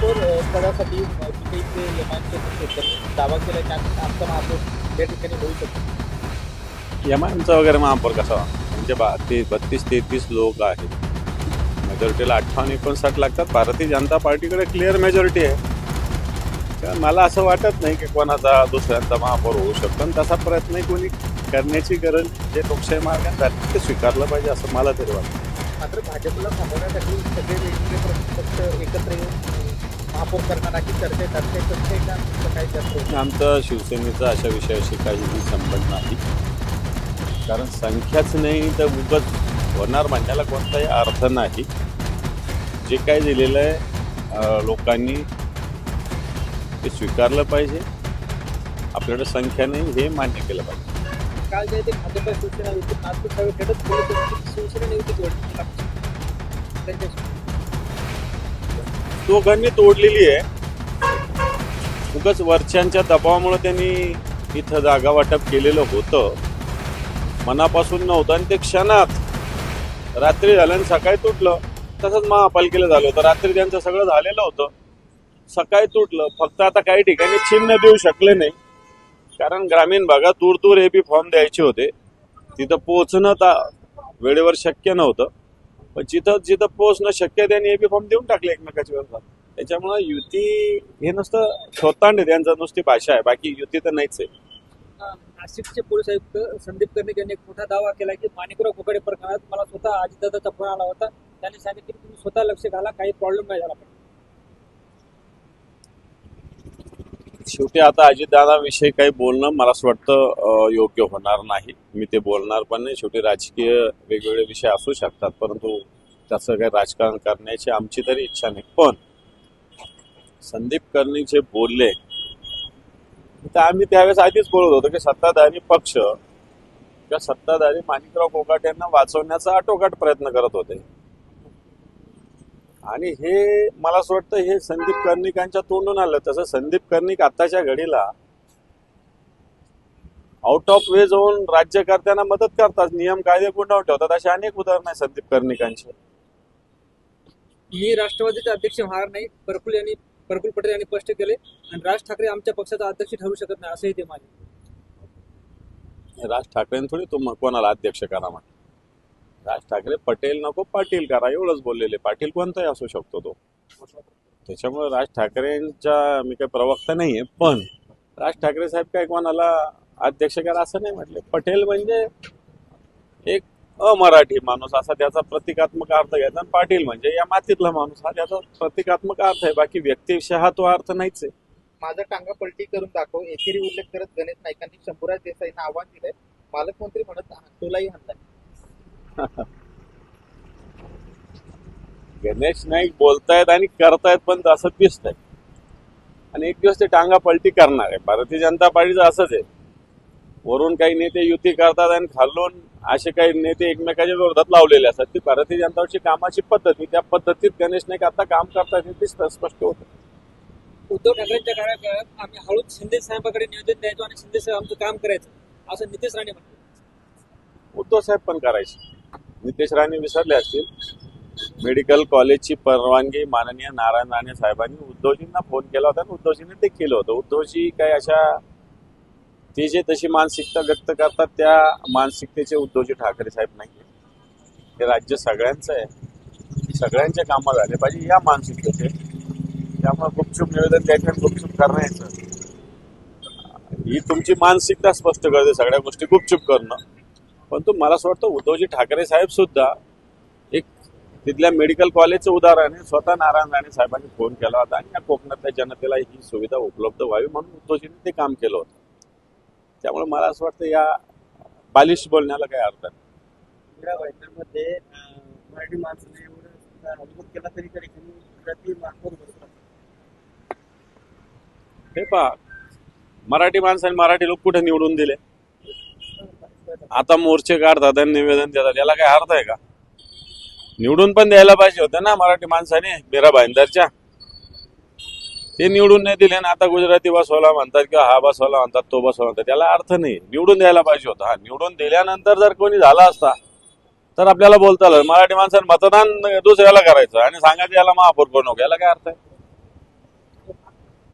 महापौर पदासाठी काही ते यमांचे त्यांनी दावा केला की आमचा महापौर या ठिकाणी होऊ शकतो. यमांचा वगैरे महापौर कसा म्हणजे 32-33 लोक आहेत. मेजॉरिटीला 58-59 लागतात. भारतीय जनता पार्टीकडे क्लिअर मेजॉरिटी आहे. तर मला असं वाटत नाही की कोणाचा दुसऱ्यांचा महापौर होऊ शकतो आणि तसा प्रयत्न कोणी करण्याची गरज जे लोकशाही मार्गाने ते स्वीकारलं पाहिजे असं मला तरी वाटतं. मात्र भाजपला थांबवण्यासाठी सगळे वेगवेगळे पक्ष एकत्र येऊन महापौर करण्याची चर्चा करते कसं का काही चर्चा आमचा शिवसेनेचा अशा विषयाशी काहीही संबंध नाही. कारण संख्याच नाही तर उगाच होणार म्हणण्याला कोणताही अर्थ नाही. जे काय दिलेलं आहे लोकांनी ते स्वीकारलं पाहिजे. आपल्याकडे संख्या नाही हे मान्य केलं पाहिजे. काल जे ते भाजप शिवसेना युती नागपूर सभेत खेळत बोलत होते की शिवसेना युती जोडली त्यांच्याशी दोघांनी तोडलेली आहे. उगाच वरच्यांच्या दबावामुळे त्यांनी इथं जागा वाटप केलेलं होतं. मनापासून नव्हतं आणि ते क्षणात रात्री झालं आणि सकाळी तुटलं. तसंच महापालिकेला झालं होतं. रात्री त्यांचं सगळं झालेलं होतं, सकाळी तुटलं. फक्त आता काही ठिकाणी चिन्ह देऊ शकले नाही कारण ग्रामीण भागात दूर दूर हे बी फॉर्म द्यायचे होते. तिथं पोहोचणं वेळेवर शक्य नव्हतं. पण जिथं पोहोचणं शक्य आहे त्यांनी हे बी फॉर्म देऊन टाकले एकमेकाच्या विरोधात. त्याच्यामुळे युती हे नुसतं स्वतःंड त्यांचं नुसती भाषा आहे, बाकी युती तर नाहीच आहे. नाशिकचे पोलीस आयुक्त संदीप कर्णिक यांनी एक मोठा दावा केला की माणिकराव कोकाटे प्रकरणात मला स्वतः अजितदादाचा फोन आला होता. त्यांनी सांगितलं की तुम्ही स्वतः लक्ष घाला, काही प्रॉब्लेम नाही झाला पाहिजे. शेवटी आता अजितदादाविषयी काही बोलणं मला असं वाटतं योग्य होणार नाही. मी ते बोलणार पण नाही. शेवटी राजकीय वेगवेगळे विषय असू शकतात, परंतु त्याचं काही राजकारण करण्याची आमची तरी इच्छा नाही. पण संदीप कर्णिक जे बोलले तर आम्ही त्यावेळेस आधीच बोलत होतो की सत्ताधारी पक्ष किंवा सत्ताधारी माणिकराव कोकाटेंना वाचवण्याचा आटोकाट प्रयत्न करत होते. आणि हे मला असं वाटतं हे संदीप कर्णिकांच्या तोंडून आलं. तसं संदीप कर्णिक आत्ताच्या घडीला आउट ऑफ वे जाऊन राज्यकर्त्यांना मदत करतात, नियम कायदे गुंडाळून ठेवतात. अशी अनेक उदाहरणं आहेत संदीप कर्णिकांची. मी राष्ट्रवादीचे अध्यक्ष होणार नाही, प्रफुल्ल पटेल यांनी स्पष्ट केले. आणि राज ठाकरे आमच्या पक्षाचा अध्यक्ष ठरू शकत नाही असंही ते म्हणाले. राज ठाकरेंनी थोडी कोणाला अध्यक्ष करा म्हटलं. राज ठाकरे पटेल नको पाटील करा एवढंच बोललेले. पाटील कोणताही असू शकतो तो. त्याच्यामुळे राज ठाकरेंच्या मी काही प्रवक्ता नाहीये, पण राज ठाकरे साहेब काय कोणाला अध्यक्ष करा असं नाही म्हटले. पटेल म्हणजे एक अमराठी माणूस असा त्याचा प्रतिकात्मक अर्थ घ्यायचा. आणि पाटील म्हणजे या मातीतला माणूस हा त्याचा प्रतिकात्मक अर्थ आहे. बाकी व्यक्तिविषय हा तो अर्थ नाहीच आहे. माझा टांगा पलटी करून दाखव एकेरी उल्लेख करत गणेश नाईकांनी शंभूराज देसाईंना आव्हान दिलंय. पालकमंत्री म्हणत तोलाही हल्लाय. गणेश नाईक बोलतायत आणि करतायत पण असं दिसतंय. आणि एक दिवस ते टांगा पलटी करणार आहे. भारतीय जनता पार्टीचं असंच आहे. वरून काही नेते युती करतात आणि खालून असे काही नेते एकमेकाच्या विरोधात लावलेले असतात. ती भारतीय जनताची कामाची पद्धती, त्या पद्धतीत गणेश नाईक आता काम करतात हे स्पष्ट होतं. उद्धव ठाकरेंच्या कार्यकाळात आम्ही हळूच शिंदे साहेबांकडे निवेदन द्यायचो आणि शिंदे साहेब आमचं काम करायचं असं नितेश राणे म्हणतात. उद्धव साहेब पण करायचे. नितेश राणे विसरले असतील. मेडिकल कॉलेजची परवानगी माननीय नारायण राणे साहेबांनी उद्धवजींना फोन केला होता आणि उद्धवजींनी ते केलं होतं. उद्धवजी काय अशा ते जे तशी मानसिकता व्यक्त करतात त्या मानसिकतेचे उद्धवजी ठाकरे साहेब नाही. हे राज्य सगळ्यांचं आहे. सगळ्यांचे कामं झाले पाहिजे या मानसिकतेचे. त्यामुळे गुपचूप निवेदन द्यायचं आणि गुपचूप करण्याचं ही तुमची मानसिकता स्पष्ट करते. सगळ्या गोष्टी गुपचूप करणं. परंतु मला असं वाटतं उद्धवजी ठाकरे साहेब सुद्धा एक तिथल्या मेडिकल कॉलेजचं उदाहरण आहे. स्वतः नारायण राणे साहेबांनी फोन केला होता आणि या कोकणातल्या जनतेला ही सुविधा उपलब्ध व्हावी म्हणून उद्धवजींनी ते काम केलं होतं. त्यामुळे मला असं वाटतं या बालिश बोलण्याला काही अर्थ नाही. मध्ये मराठी माणसाने एवढं अनुभव केला तरी तरी महापौर बसला. हे पहा, मराठी माणसाने मराठी लोक कुठे निवडून दिले. आता मोर्चे काढतात आणि निवेदन देतात. याला काय अर्थ आहे का? निवडून पण द्यायला पाहिजे होतं ना मराठी माणसाने. मीरा भाईंदरच्या ते निवडून नाही दिले ना आता गुजराती बसवला म्हणतात किंवा हा बसवला म्हणतात तो बसवला म्हणतात. त्याला अर्थ नाही. निवडून द्यायला पाहिजे होता. हा निवडून दिल्यानंतर जर कोणी झाला असता तर आपल्याला बोलता आलं. मराठी माणसाने मतदान दुसऱ्याला करायचं आणि सांगायचं याला महापौर बनवू. याला काय अर्थ आहे?